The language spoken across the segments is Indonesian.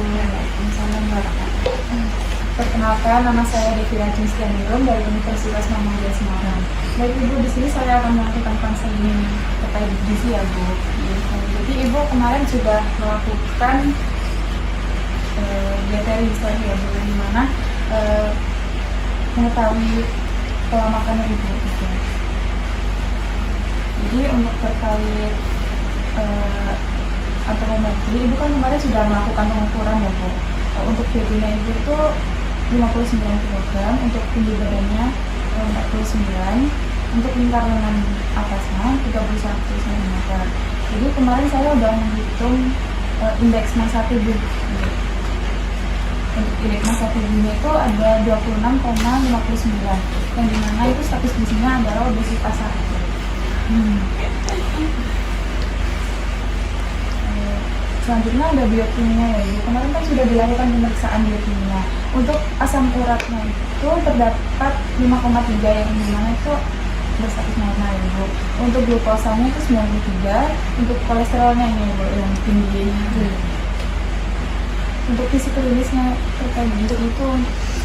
wabarakatuh. Waalaikumsalam warahmatullahi. Perkenalkan, nama saya Devi Rajin Setianurung dari Universitas Muhammadiyah Semarang. Baik Ibu, di sini saya akan melakukan konseling terkait gizi ya Bu. Jadi Ibu kemarin sudah melakukan dietary history ya Bu, di mana mengetahui pola makannya Ibu. Gitu. Jadi untuk terkait antropometri, Ibu kan kemarin sudah melakukan pengukuran ya Bu. Untuk beratnya Ibu itu 59 kg, untuk tinggi badannya 49, untuk lingkar lengan atasnya 31 cm. Jadi kemarin saya udah menghitung indeks massa tubuh. Untuk indeks massa tubuhnya itu ada 26,59, yang dimana itu status gizinya adalah obesitas 1. Selanjutnya ada biokimia ya Ibu. Kemarin kan sudah dilakukan pemeriksaan biokimia. Untuk asam uratnya itu terdapat 5,3, yang dimana itu berstatus normal ya Ibu. Untuk glukosanya itu 93, untuk kolesterolnya ini Ibu yang tinggi. Untuk fisik klinisnya terkait bentuk itu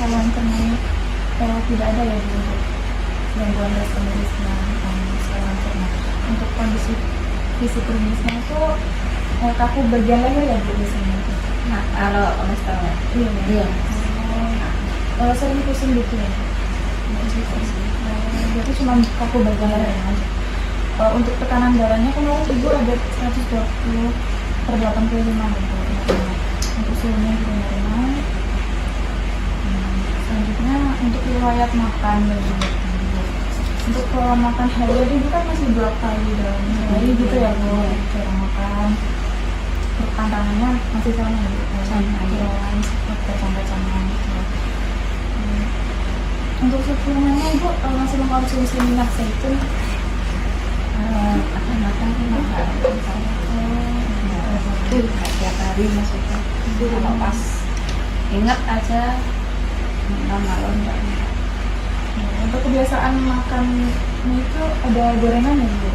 saluran cernanya tidak ada ya Bu, untuk gangguan respon saluran cerna. Untuk kondisi fisik klinisnya itu kaku bagian leher ya Bu biasanya. Nah, kalau kolesterol, Iya. Sering pusing gitu ya. Berarti cuma kaku bagian leher aja. Untuk tekanan darahnya kemarin Ibu ada 120/85 ya Bu. Untuk suhunya juga normal. Selanjutnya untuk riwayat makan ya Bu. Untuk pola makan harian Ibu kan masih 2 kali dalam sehari gitu ya Bu, cara makan. Tantangannya masih sama ya Bu, jalan kacang-kacangan gitu. Untuk suplemennya Ibu masih mengkonsumsi minyak zaitun. akan makan itu tiap hari maksudnya. Kalau pas ingat aja, malam enggak. Untuk kebiasaan makan itu ada gorengan ya Bu?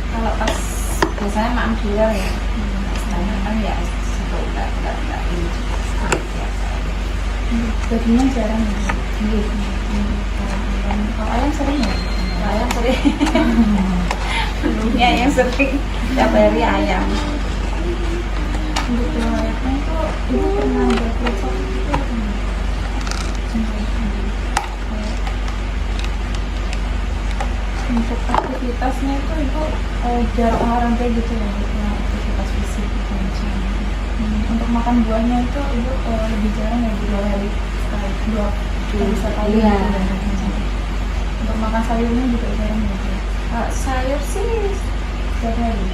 Kalau pas biasanya makan dua ya, sekarang kan ya satu enggak ini Dagingnya jarang ya Bu? Kalau ayam sering ya? ayam sering, dulunya yang sering tiap hari ayam. Untuk riwayatnya itu Ibu pernah ada keluhan gitu ya? Untuk aktivitasnya itu Ibu jarang olahraga gitu ya Bu, aktivitas fisik gitu misalnya. Untuk makan buahnya itu Ibu lebih jarang ya Bu, 2 hari sekali, 2 hari sekali Iya. gitu. Untuk makan sayurnya juga jarang ya Bu. Sayur sih Setiap hari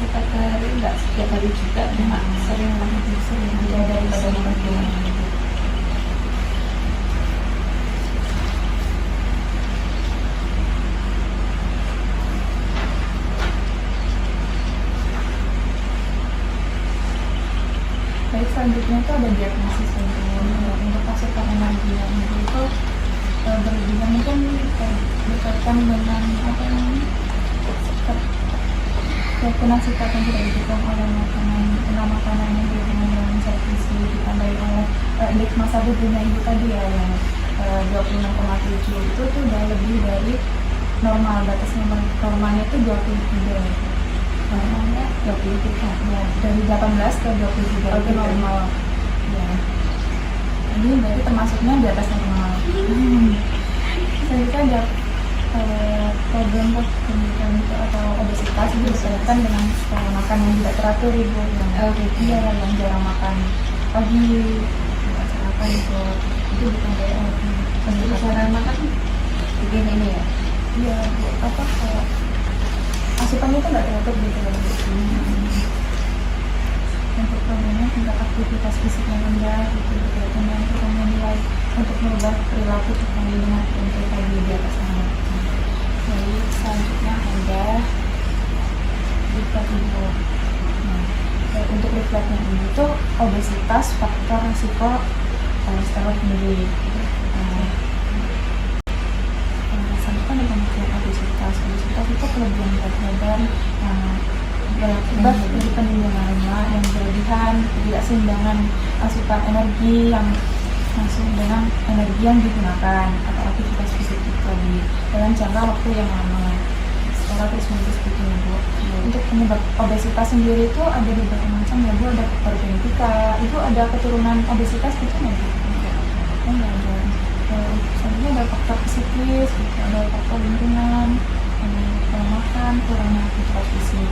setiap hari, enggak setiap hari juga, cuma sering lah. sering ya daripada makan buah. Baik, selanjutnya itu ada diagnosis untuk kasus energia itu berlebihan itu kan berkaitan dengan apa namanya keyakinan sikap yang tidak didukung oleh makanan yang berhubungan dengan zat gizi, ditandai oleh indeks massa tubuhnya Ibu tadi ya yang 26,7 itu tuh udah lebih dari normal, batas normalnya itu 23. Normalnya 23 ya, dari 18 ke 23 itu normal ya. Ini berarti termasuknya di atas normal. Selanjutnya ada problem kemudian itu atau obesitas itu berkaitan dengan pola makan yang tidak teratur Ibu, yang iya yang jarang makan pagi, tidak sarapan itu bukan kayak Cara makan bikin ini ya. iya Bu, apa kayak asupannya itu nggak teratur gitu loh Bu. Untuk problemnya tingkat aktivitas fisik yang rendah gitu, berkaitan dengan perkembangan nilai untuk merubah perilaku terkait dengan untuk tadi di atas normal. Jadi selanjutnya ada refleks Ibu. Untuk refleksnya ini itu obesitas, faktor risiko kolesterol tinggi. Alasan itu ada banyak obesitas keseimbangan asupan energi yang langsung dengan energi yang digunakan atau aktivitas fisik itu tadi dalam jangka waktu yang lama secara terus menerus gitu ya Bu. Untuk penyebab obesitas sendiri itu ada beberapa macam ya Bu, ada faktor genetika, itu ada keturunan obesitas gitu nggak Bu? Oh nggak ada. Selanjutnya ada faktor psikis, gitu. Ada faktor lingkungan, pola makan, kurangnya aktivitas fisik.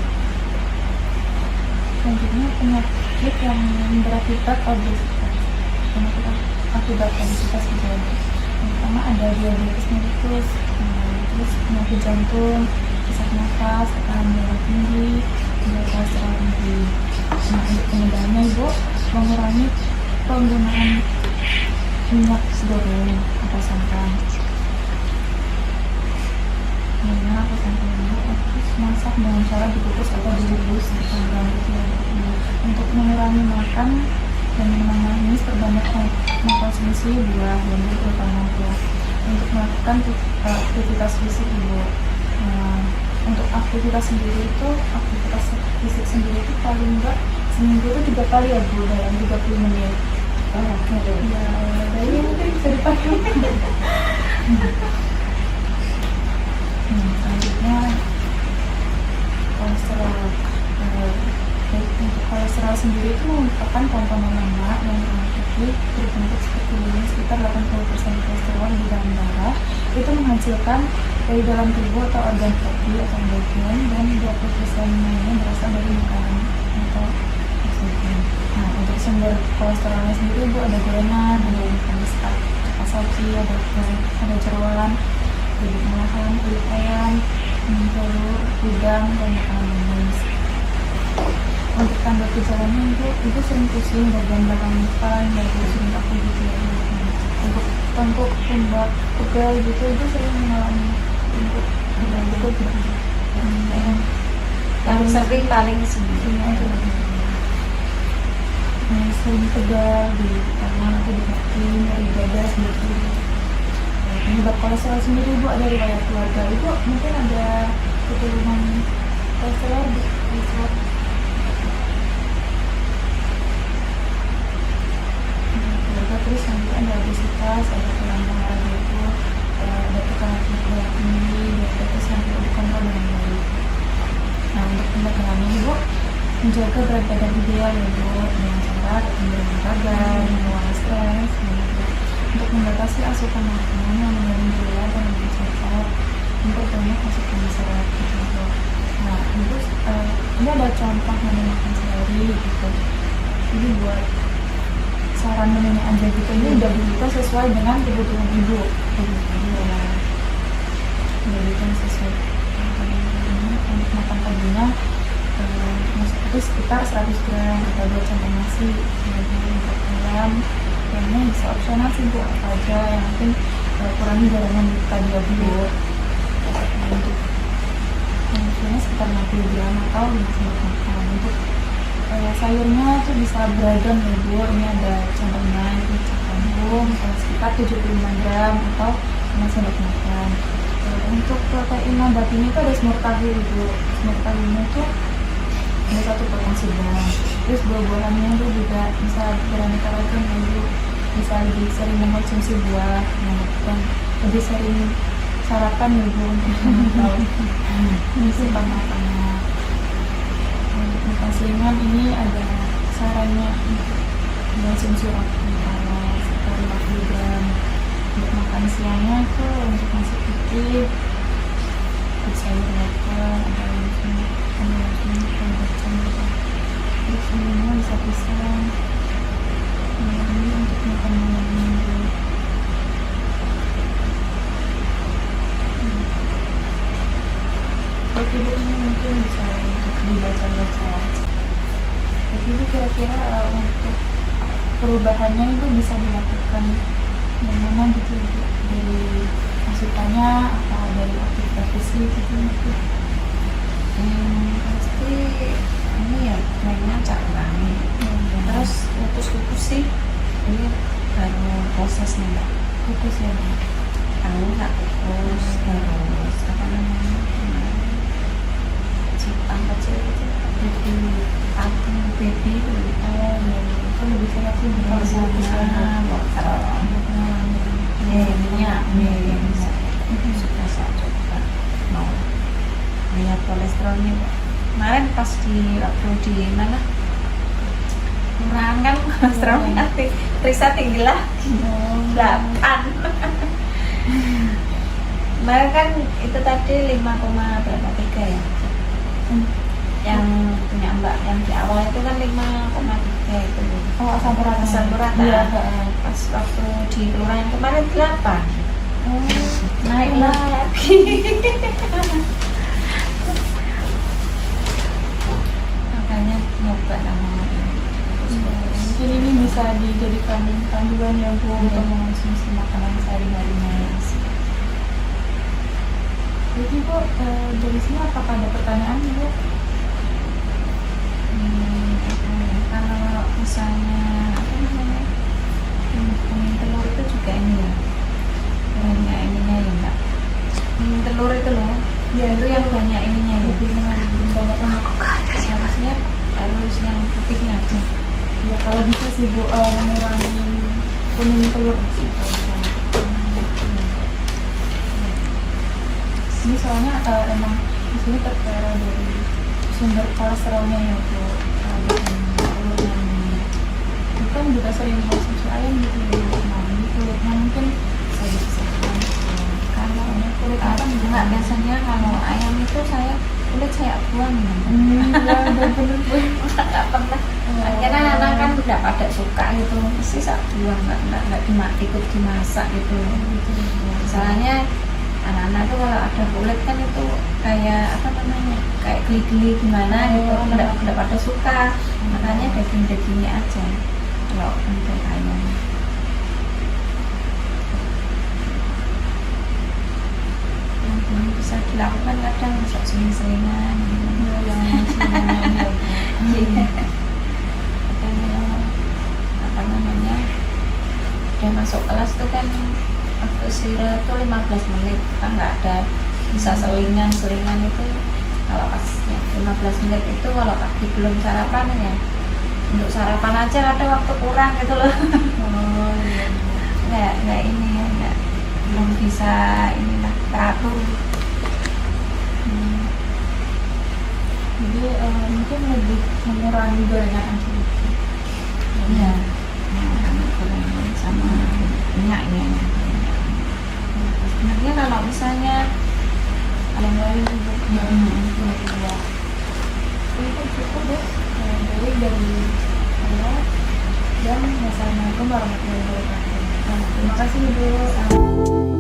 Selanjutnya penyakit yang berakibat obesitas. Penyakit akibat obesitas gitu ya. Yang pertama ada diabetes mellitus, terus penyakit jantung, sesak nafas, tekanan darah tinggi, dan kolesterol tinggi. Nah, untuk penyebabnya Ibu mengurangi penggunaan minyak goreng atau santan. Minyak atau santan Ibu terus masak dengan cara dikukus atau direbus sampai gitu ya. Untuk mengurangi makan dan minuman manis, perbanyak mengkonsumsi buah dan terutama buah. Untuk melakukan aktivitas fisik Ibu. Untuk aktivitas sendiri itu, aktivitas fisik sendiri itu paling enggak seminggu itu 3 kali ya Bu, dalam 30 menit. Oh, oke. Ya, dari mungkin bisa dipakai. Selanjutnya kolesterol. Untuk kolesterol sendiri itu merupakan komponen lemak yang berbentuk seperti ini, sekitar 80% kolesterol di dalam darah itu menghasilkan dari dalam tubuh atau organ hati atau endokrin, dan 20% lainnya berasal dari makanan atau oksigen. Nah, untuk sumber kolesterolnya sendiri Bu ada gorengan, ada ikan sapi, ada jeroan, bibit malahan, kulit ayam, telur, udang, dan makanan manis. Untuk tanda gejalanya itu sering pusing, bagian belakang muka, sering kaku gitu ya. Untuk tengkuk, pundak, pegal gitu itu sering mengalami tengkuk pegal gitu. Yang sering paling sebenarnya sering pegal di tangan atau di kaki, nyeri dada gitu. Penyebab kolesterol sendiri Bu ada riwayat keluarga, Ibu mungkin ada keturunan kolesterol di terus nanti ada obesitas, ada tulang darah itu, ada tekanan darah tinggi, diabetes yang tidak dikontrol dengan baik. Nah, untuk pencegahannya Ibu menjaga berat badan ideal ya Bu, dengan cara berolahraga, mengurangi stres, untuk membatasi asupan makanan yang mengandung gula dan lebih sehat, memperbanyak asupan serat gitu Bu. Nah, Ibu ini ada contoh menu makan sehari gitu. Ini buat saran menunya aja gitu, ini udah dibuka sesuai dengan kebutuhan Ibu. Udah dibuka sesuai untuk makan paginya itu sekitar 100 gram atau 2 centong nasi, kemudian untuk malam yang bisa opsional sih Bu, apa aja yang penting kurangi gorengan tadi ya Bu. Untuk maksudnya sekitar 60 gram atau 5 sendok makan. Untuk sayurnya tuh bisa beragam ya Bu, ini ada contohnya itu kangkung sekitar 75 gram atau 5 sendok makan. Untuk protein nabatinya itu ada semur tahu Bu, semur tahunya itu ada 1 potong sedang. Terus buah-buahannya itu juga bisa beraneka ragam ya Bu, bisa lebih sering mengkonsumsi buah, dan lebih sering sarapan ya Bu untuk memantau asupan makanan. Makan siangan ini ada sarannya konsumsi roti utara sekitar 50 gram. Untuk makan siangnya tuh untuk nasi putih, sayur wortel, ada terus minumnya bisa pisang. Ini untuk makan malamnya. Buat Ibu ini mungkin bisa untuk dibaca-baca. Jadi Ibu kira-kira untuk perubahannya itu bisa dilakukan yang mana gitu Ibu? Dari asupannya atau dari aktivitas fisik gitu mungkin? Pasti ini ya mainnya jarang. Terus kukus sih ini baru prosesnya Mbak. Kukus ya Bu? Tahu nggak kukus, terus apa namanya cipang kecil itu, baby baby itu itu lebih sehat sih Kalau sana wortel, minyak, bisa suka saya coba mau lihat kolesterolnya. Kemarin pas waktu di mana murahan kan kolesterolnya Risa tinggi lah 8. Kemarin kan itu tadi 5,3 ya. Yang punya Mbak yang di awal itu kan 5,3 itu. Oh, asam urat. Iya, pas waktu di kelurahan kemarin 8. Naik lagi. Makanya nyoba namanya. Mungkin ini bisa dijadikan panduan ya Bu untuk mengonsumsi makanan sehari-harinya. Jadi Bu, dari sini apakah ada pertanyaan Bu? Kalau misalnya apa namanya kuning telur itu juga ini ya banyak ininya ya Mbak. Kuning telur itu loh Ya, itu yang banyak ininya ya. lebih mengandung banyak lemak. Harusnya harus yang putihnya aja. Ya kalau bisa sih Bu, mengurangi kuning telur sih. Ini soalnya emang di sini tertera dari sumber kolesterolnya ya Bu. Bukan juga sering konsumsi ayam gitu ya, nah ini kulitnya mungkin saya bisa Kalau kulit apa enggak biasanya kalau ayam itu kulit saya buang ya. ya bener Bu. Nggak pernah. Akhirnya anak kan udah pada suka gitu, mesti saya buang nggak ikut dimasak gitu. Misalnya anak-anak tuh kalau ada kulit kan itu kayak apa namanya kayak geli-geli gimana gitu, nggak pada suka. Makanya daging-dagingnya aja kalau untuk ayam. Yang bisa dilakukan kadang masuk sering-seringan Yang sebenarnya katanya apa namanya udah masuk kelas tuh kan waktu istirahat tuh 15 menit kan nggak ada bisa selingan itu kalau pas ya, 15 menit itu kalau pagi belum sarapan ya untuk sarapan aja ada waktu kurang gitu loh. oh iya nggak ini ya nggak belum bisa inilah teratur. Jadi mungkin lebih mengurangi gorengan aja. Iya, gorengan sama minyaknya. Sebenarnya kalau misalnya Yang lain juga. ya, Itu cukup deh. Dari saya dan wassalamualaikum warahmatullahi wabarakatuh. Terima kasih Bu.